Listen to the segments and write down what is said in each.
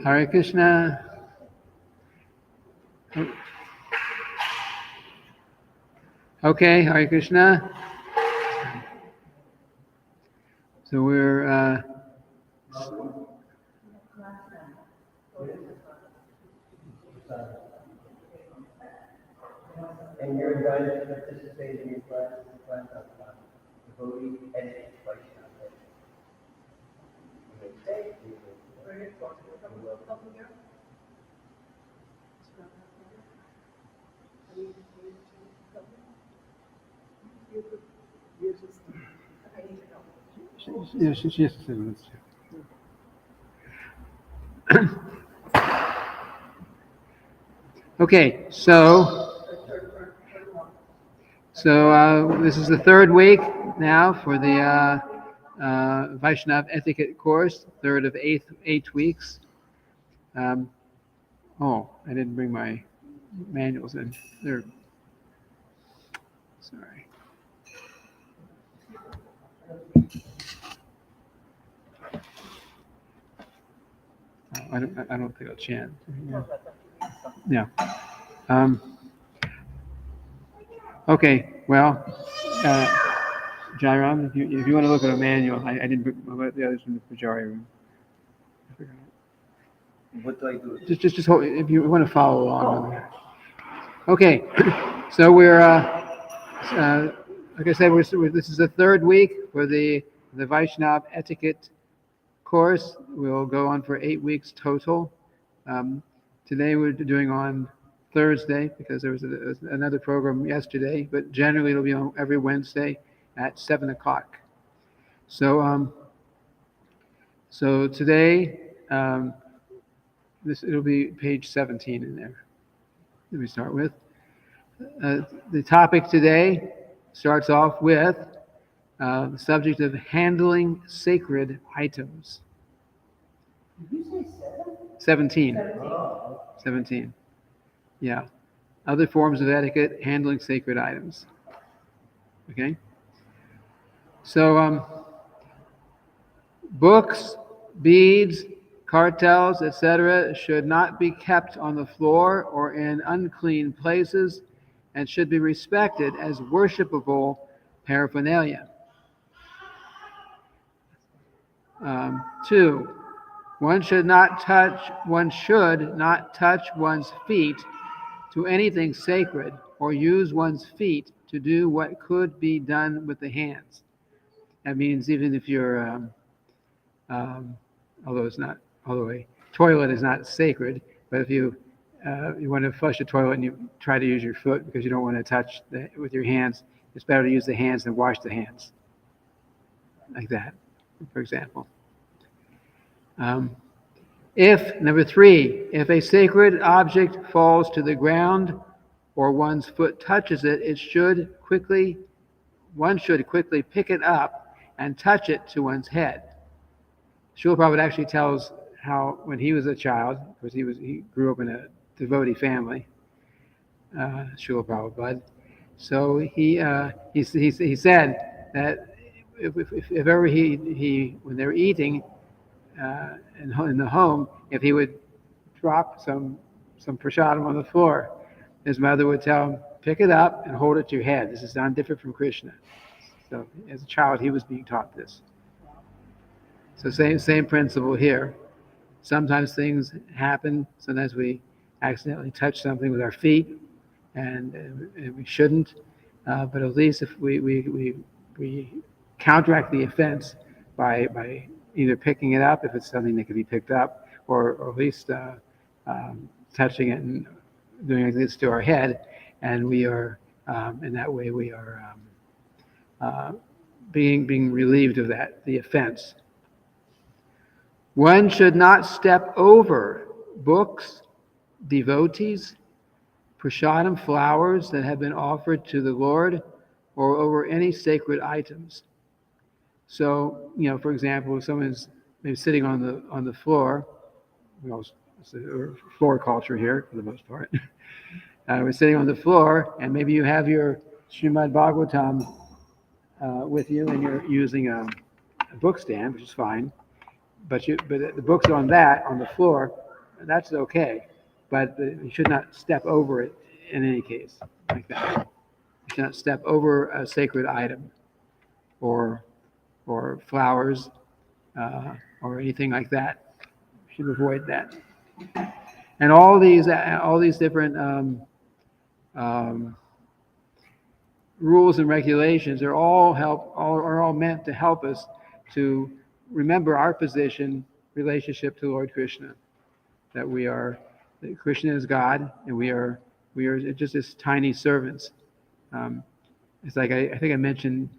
Hare Krishna. Okay, Hare Krishna. So we're And you're invited to participate in your class of devotee etiquette Vaisnava. You may stay. she has 7 minutes. Okay, so this is the third week now for the Vaishnava etiquette course, third of eight weeks. I didn't bring my manuals in. They're sorry. I don't think I'll chant. Yeah. Okay. Well, Jairam, if you want to look at a manual, I didn't bring the others from the Pujari room. What do I do? Just hold, if you want to follow along. Okay. So we're like I said, this is the third week for the Vaishnava etiquette course. We'll go on for 8 weeks total. Today we're doing on Thursday because there was another program yesterday, but generally it'll be on every Wednesday at 7 o'clock. So today it'll be page 17 in there. Let me start with. The topic today starts off with the subject of handling sacred items. Did you say 17. 17. Yeah. Other forms of etiquette, handling sacred items. Okay? So, books, beads, cartels, etc., should not be kept on the floor or in unclean places and should be respected as worshipable paraphernalia. 2. One should not touch one's feet to anything sacred or use one's feet to do what could be done with the hands. That means even if you're, although a toilet is not sacred, but if you want to flush a toilet and you try to use your foot because you don't want to touch with your hands, it's better to use the hands than wash the hands. Like that, for example. Number 3, if a sacred object falls to the ground or one's foot touches it, one should quickly pick it up and touch it to one's head. Srila Prabhupada actually tells how when he was a child, because he grew up in a devotee family, Srila Prabhupada. So he said that if ever he when they're eating in the home, if he would drop some prasadam on the floor, his mother would tell him, pick it up and hold it to your head. This is not different from Krishna. So as a child, he was being taught this. So same principle here. Sometimes things happen. Sometimes we accidentally touch something with our feet, and we shouldn't. But at least if we counteract the offense by either picking it up if it's something that can be picked up, or at least touching it and doing this to our head, and we are in that way we are being relieved of the offense. One should not step over books, devotees, prasadam, flowers that have been offered to the Lord, or over any sacred items. So, for example, if someone's maybe sitting on the floor, floor culture here for the most part. We're sitting on the floor, and maybe you have your Srimad Bhagavatam with you, and you're using a book stand, which is fine. But the book's on the floor, that's okay, but you should not step over it in any case, like that. You should not step over a sacred item or flowers or anything like that. You should avoid that. And all these different um, rules and regulations are all meant to help us to remember our position relationship to Lord Krishna, that that Krishna is God, and we are just as tiny servants. Um, it's like I think I mentioned,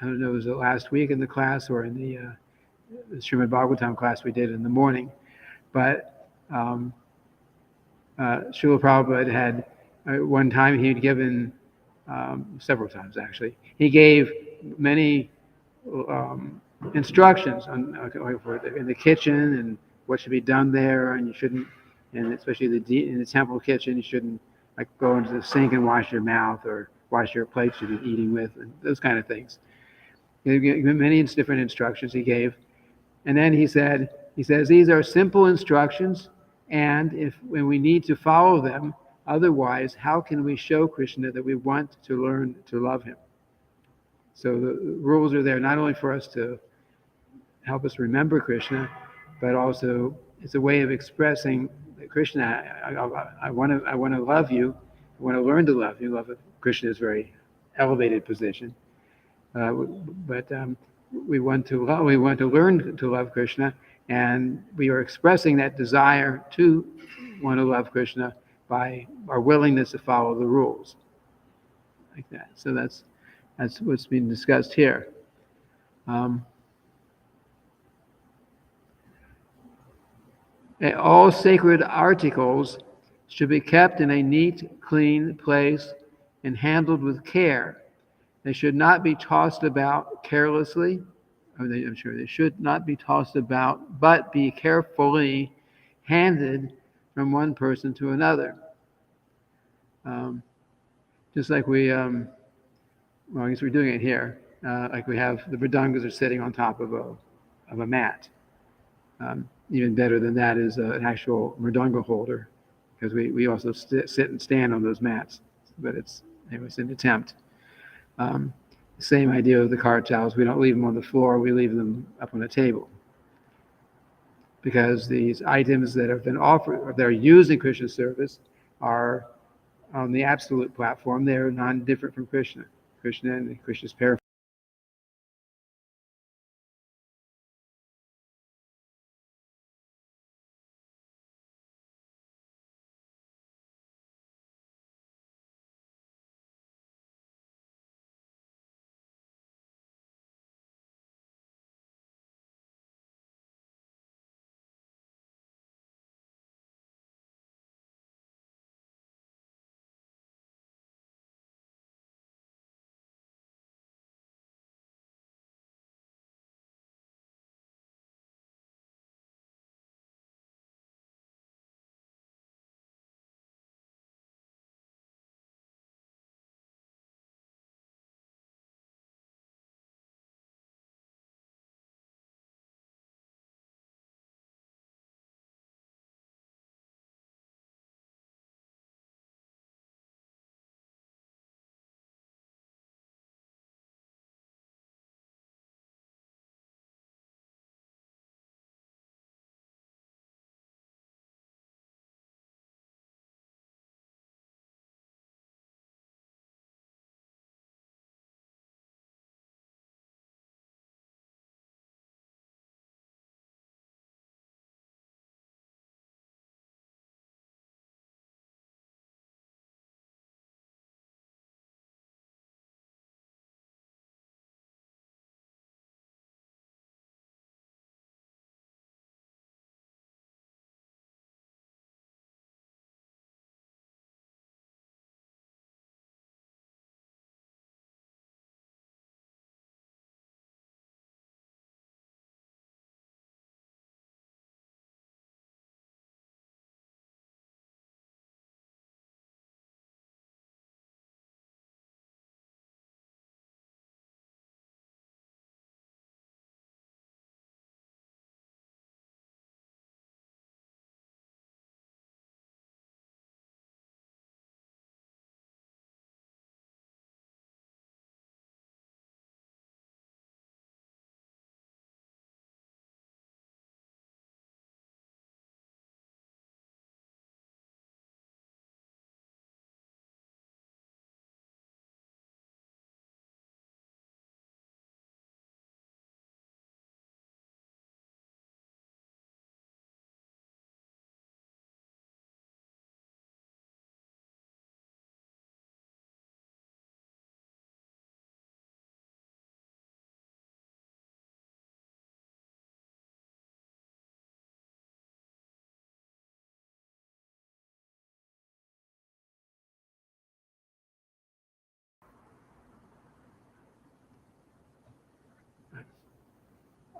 I don't know, was it last week in the class or in the Srimad Bhagavatam class we did in the morning, but Srila Prabhupada had one time he had given several times actually. He gave many instructions on in the kitchen and what should be done there, and you shouldn't, and especially in the temple kitchen, you shouldn't like go into the sink and wash your mouth or wash your plates you've been eating with, and those kind of things. He gave many different instructions he gave, and then he says these are simple instructions, and if when we need to follow them, otherwise, how can we show Krishna that we want to learn to love him? So the rules are there not only for us to help us remember Krishna, but also it's a way of expressing that Krishna, I want to love you, I want to learn to love you. Love Krishna is a very elevated position, but we want to learn to love Krishna, and we are expressing that desire to want to love Krishna by our willingness to follow the rules, like that. So that's what's being discussed here. Um, all sacred articles should be kept in a neat, clean place and handled with care. They should not be tossed about carelessly. I'm sure they should not be tossed about, but be carefully handed from one person to another. Um, just like well, I guess we're doing it here. Like we have the mridangas are sitting on top of a mat. Even better than that is an actual mridanga holder, because we also sit and stand on those mats. But it's an attempt. Um, Same idea of the card towels. We don't leave them on the floor. We leave them up on a table, because these items that have been offered, or that are used in Krishna service, are on the absolute platform. They're non-different from Krishna. Krishna and Krishna's paraphrase.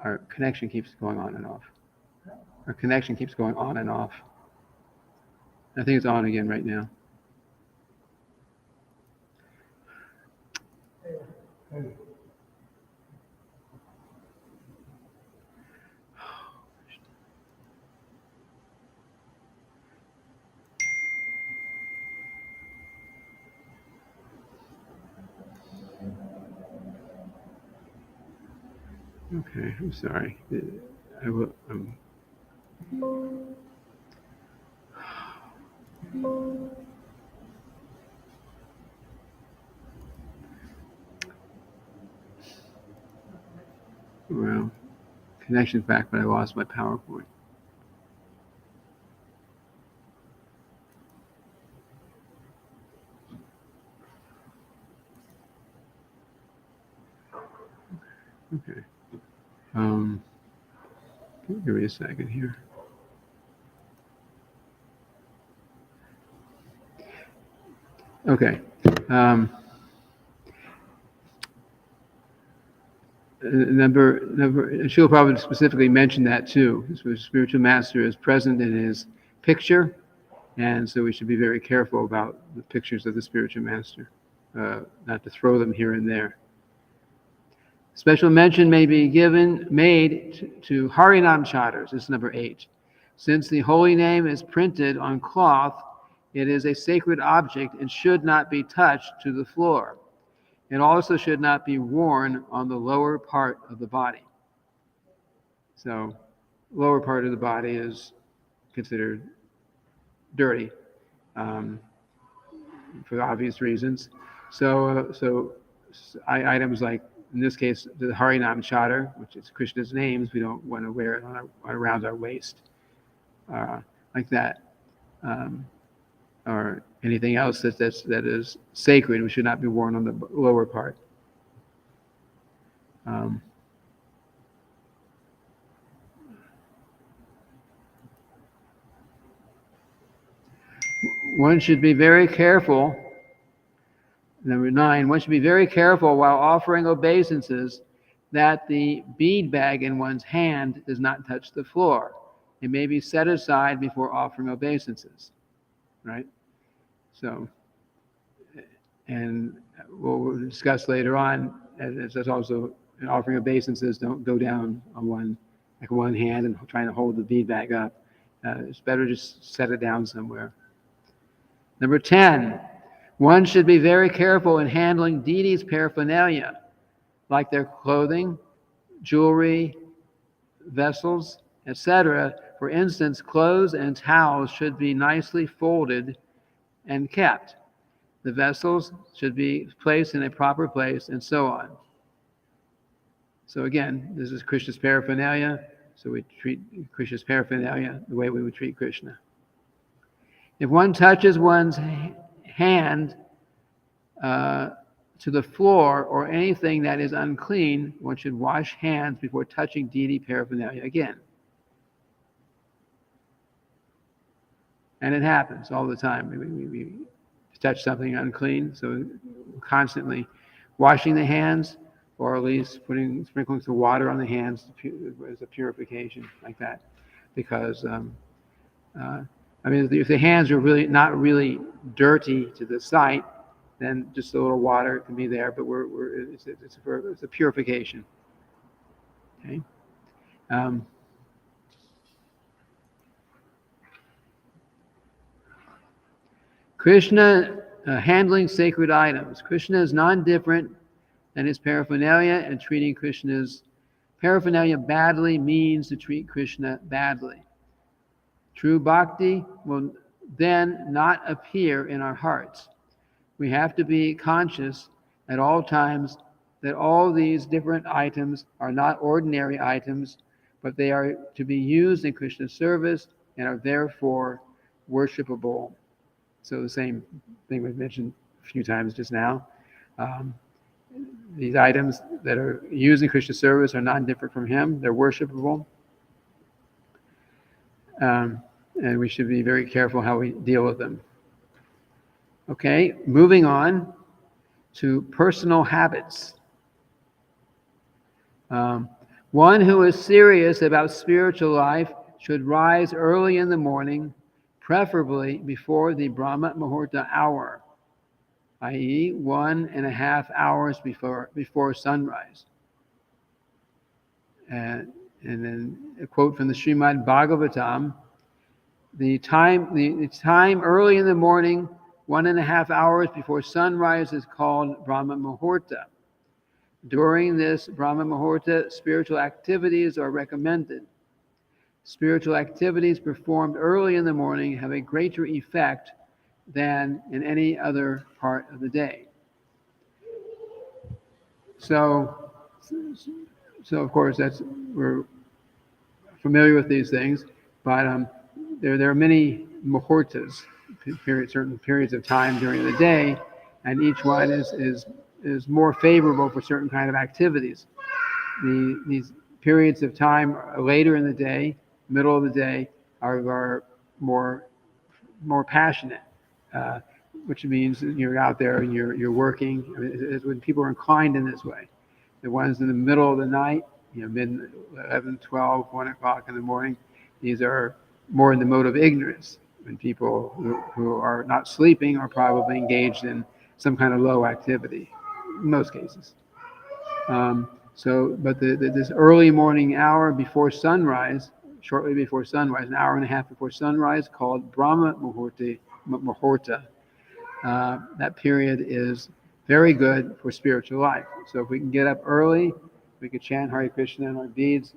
our connection keeps going on and off. Our connection keeps going on and off. I think it's on again right now. Okay, I'm sorry. I will. Well, connection's back, but I lost my PowerPoint. Okay. Give me a second here. Okay. Number, Srila Prabhupada specifically mentioned that too. The spiritual master is present in his picture, and so we should be very careful about the pictures of the spiritual master, not to throw them here and there. Special mention may be made to Harinam chatters. This is number 8. Since the holy name is printed on cloth, it is a sacred object and should not be touched to the floor. It also should not be worn on the lower part of the body. So, lower part of the body is considered dirty for obvious reasons. So items like, in this case, the Harinam Chatter, which is Krishna's names, we don't want to wear it around our waist, like that. Or anything else that is sacred, we should not be worn on the lower part. One should be very careful. Number 9, one should be very careful while offering obeisances that the bead bag in one's hand does not touch the floor. It may be set aside before offering obeisances, right? So, and we'll discuss later on, as also in offering obeisances, don't go down on one hand and trying to hold the bead bag up. It's better just set it down somewhere. Number 10, one should be very careful in handling deities' paraphernalia, like their clothing, jewelry, vessels, etc. For instance, clothes and towels should be nicely folded and kept. The vessels should be placed in a proper place, and so on. So again, this is Krishna's paraphernalia, so we treat Krishna's paraphernalia the way we would treat Krishna. If one touches one's hand to the floor or anything that is unclean, one should wash hands before touching deity paraphernalia again. And it happens all the time. We touch something unclean, so constantly washing the hands, or at least sprinkling some water on the hands as a purification, like that. Because if the hands are really not really dirty to the sight, then just a little water can be there. But it's a purification. Okay. Krishna handling sacred items. Krishna is non-different than his paraphernalia, and treating Krishna's paraphernalia badly means to treat Krishna badly. True bhakti will then not appear in our hearts. We have to be conscious at all times that all these different items are not ordinary items, but they are to be used in Krishna's service and are therefore worshipable. So the same thing we've mentioned a few times just now. These items that are used in Krishna's service are not different from him. They're worshipable. And we should be very careful how we deal with them. Okay, moving on to personal habits. One who is serious about spiritual life should rise early in the morning, preferably before the Brahma Muhurta hour, i.e., 1.5 hours before sunrise. And then a quote from the Srimad Bhagavatam: the time early in the morning, 1.5 hours before sunrise, is called Brahma Muhurta. During this Brahma Muhurta, spiritual activities are recommended. Spiritual activities performed early in the morning have a greater effect than in any other part of the day. So of course, we're familiar with these things, but there are many muhurtas, certain periods of time during the day, and each one is more favorable for certain kind of activities. These periods of time later in the day, middle of the day, are more passionate, which means you're out there and you're working. It's when people are inclined in this way. The ones in the middle of the night, mid 11, 12, 1 o'clock in the morning, these are more in the mode of ignorance, when people who are not sleeping are probably engaged in some kind of low activity, in most cases. But this early morning hour before sunrise, shortly before sunrise, an hour and a half before sunrise, called Brahma Muhurta, that period is very good for spiritual life. So if we can get up early, we could chant Hare Krishna and our beads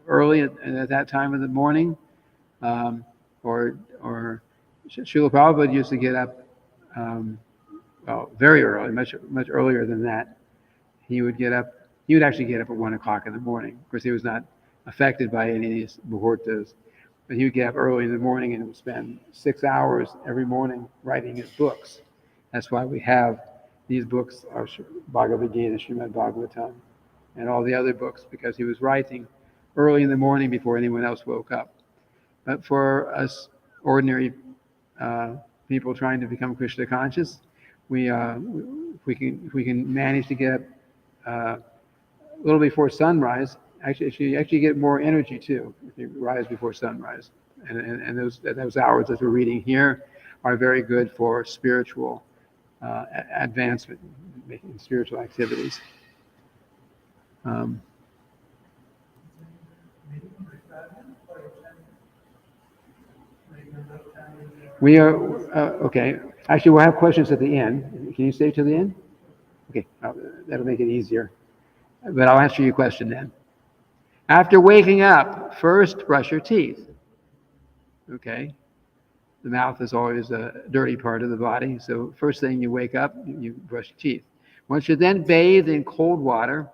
early at that time of the morning, or Srila Prabhupada used to get up very early, much earlier than that. He would actually get up at 1 o'clock in the morning. Of course, he was not affected by any of these muhurtas, but he would get up early in the morning and would spend 6 hours every morning writing his books. That's why we have these books, our Bhagavad Gita, Srimad Bhagavatam, and all the other books, because he was writing early in the morning before anyone else woke up. But for us ordinary people trying to become Krishna conscious, we can manage to get up a little before sunrise. You actually get more energy too if you rise before sunrise. And those hours that we're reading here are very good for spiritual advancement, making spiritual activities. We are okay. Actually, we'll have questions at the end. Can you stay to the end? Okay, that'll make it easier. But I'll answer your question then. After waking up, first brush your teeth. Okay? The mouth is always a dirty part of the body, so first thing you wake up, you brush your teeth. Once you're then bathed in cold water,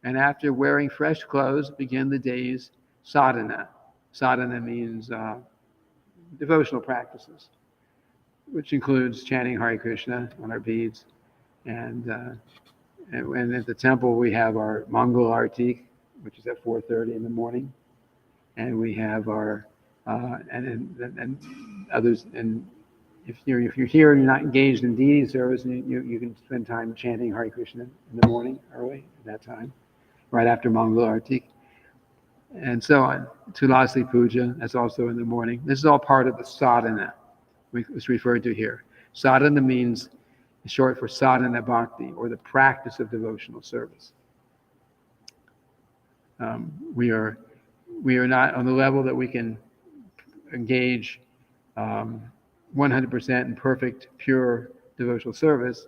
and after wearing fresh clothes, begin the day's sadhana. Sadhana means devotional practices, which includes chanting Hare Krishna on our beads, and at the temple we have our Mangala Arati, which is at 4:30 in the morning, and we have our and others. And if you're here and you're not engaged in deity service, you can spend time chanting Hare Krishna in the morning early at that time, right after Mangala Arati, and so on. Tulasi Puja, that's also in the morning. This is all part of the sadhana, it's referred to here. Sadhana means short for sadhana bhakti, or the practice of devotional service. We are not on the level that we can engage 100% in perfect, pure devotional service,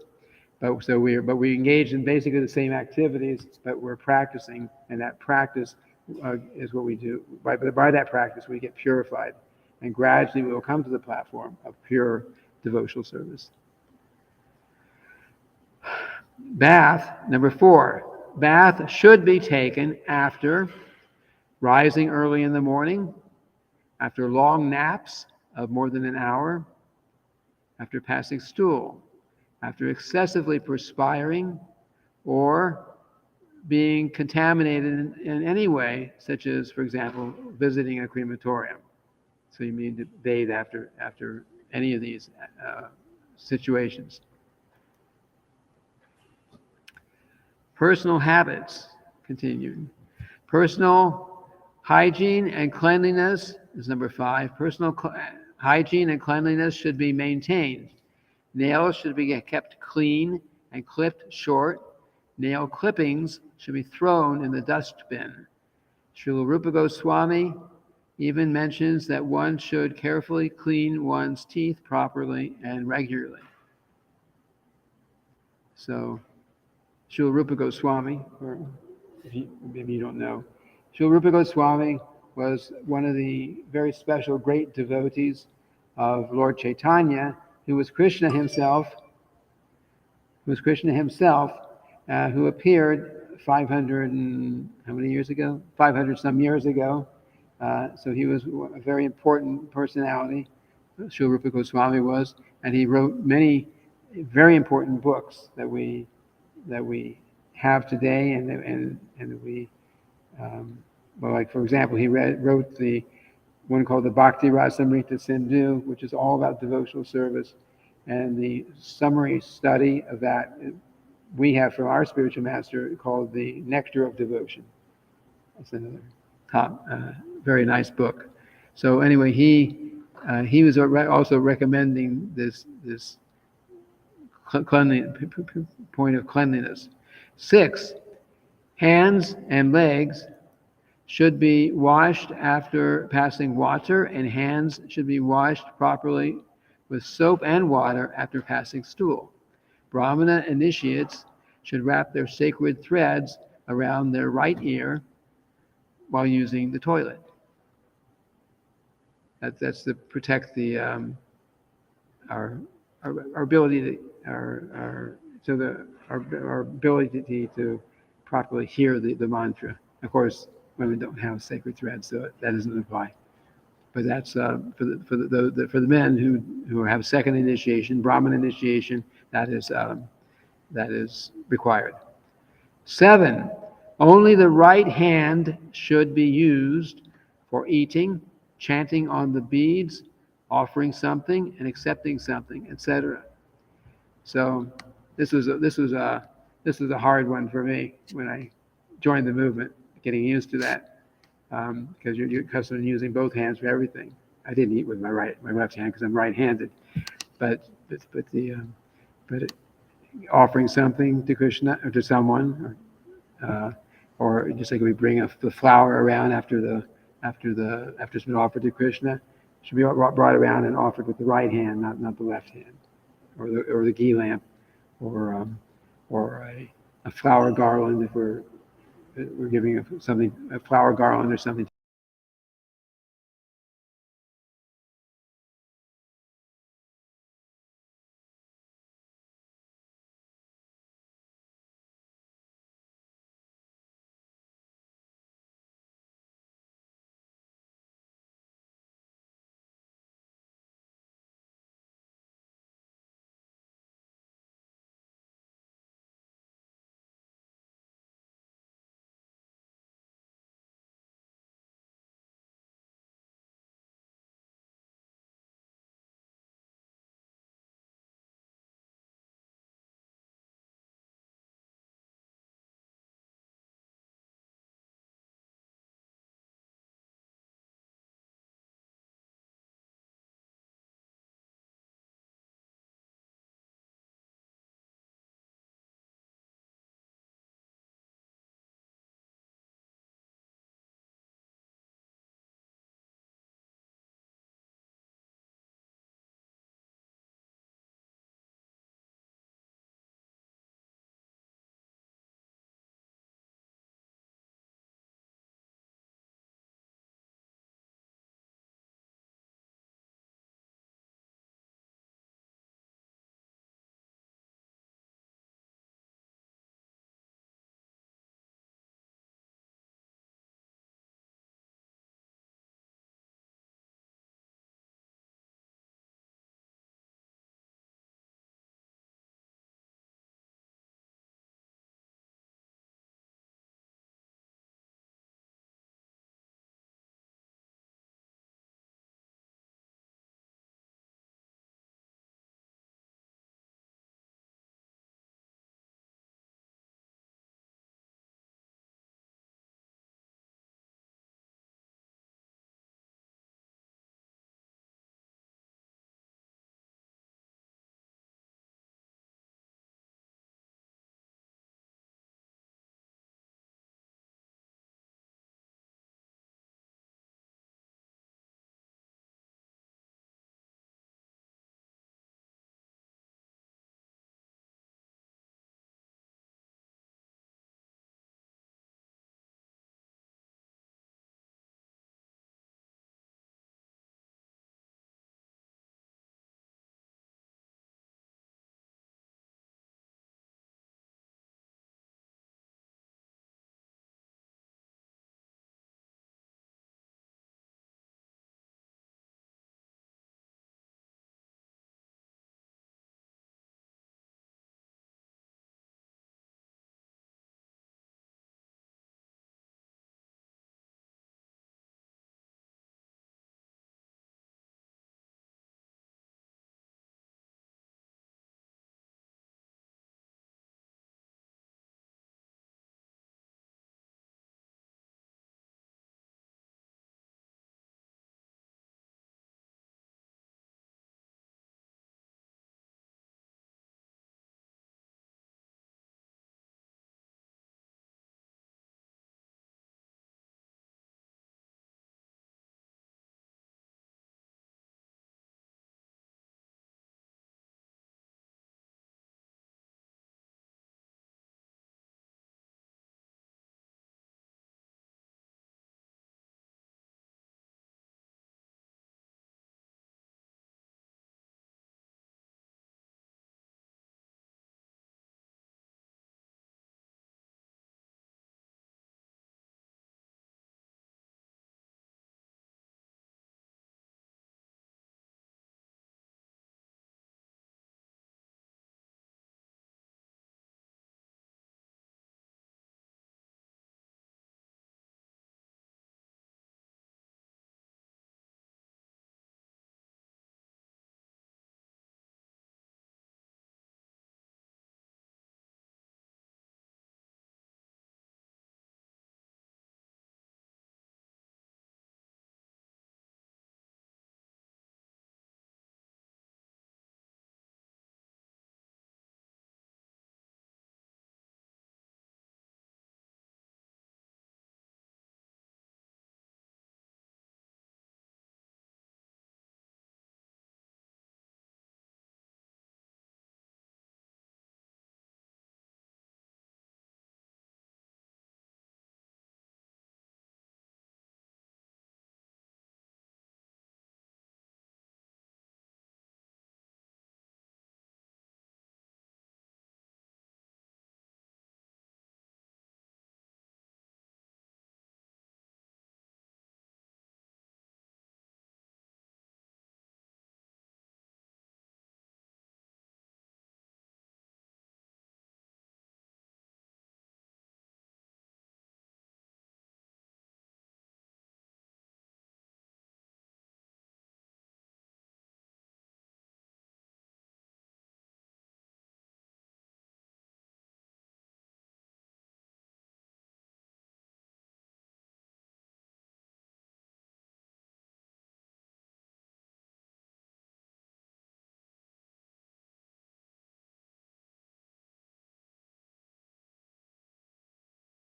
but we engage in basically the same activities, but we're practicing, and that practice is what we do. By that practice, we get purified, and gradually we will come to the platform of pure devotional service. Bath, number 4. Bath should be taken after rising early in the morning, after long naps of more than an hour, after passing stool, after excessively perspiring, or being contaminated in any way, such as, for example, visiting a crematorium. So you mean to bathe after any of these situations. Personal habits, continuing. Personal hygiene and cleanliness is number 5. Hygiene and cleanliness should be maintained. Nails should be kept clean and clipped short. Nail clippings should be thrown in the dustbin. Srila Rupa Goswami even mentions that one should carefully clean one's teeth properly and regularly. So, Srila Rupa Goswami, or maybe you don't know, Srila Rupa Goswami was one of the very special great devotees of Lord Chaitanya, who was Krishna himself, who appeared 500 and how many years ago? 500 some years ago. So he was a very important personality, Srila Rupa Goswami was, and he wrote many very important books that we have today, and we well, like for example, he wrote the one called the Bhakti Rasamrita Sindhu, which is all about devotional service, and the summary study of that we have from our spiritual master called the Nectar of Devotion. That's another top, very nice book. So anyway, he was also recommending this point of cleanliness. 6, hands and legs should be washed after passing water, and hands should be washed properly with soap and water after passing stool. Brahmana initiates should wrap their sacred threads around their right ear while using the toilet. That's to protect the our ability to our ability to properly hear the mantra. Of course, women don't have sacred threads, so that doesn't apply. But that's for the men who have second initiation, Brahman initiation. That is required. 7, only the right hand should be used for eating, chanting on the beads, offering something, and accepting something, etc. So this was a hard one for me when I joined the movement, getting used to that, because you're accustomed to using both hands for everything. I didn't eat with my left hand because I'm right-handed, but offering something to Krishna or to someone, or just like we bring the flower around after it's been offered to Krishna, should be brought around and offered with the right hand, not the left hand, or the ghee lamp, or a flower garland if we're giving a flower garland or something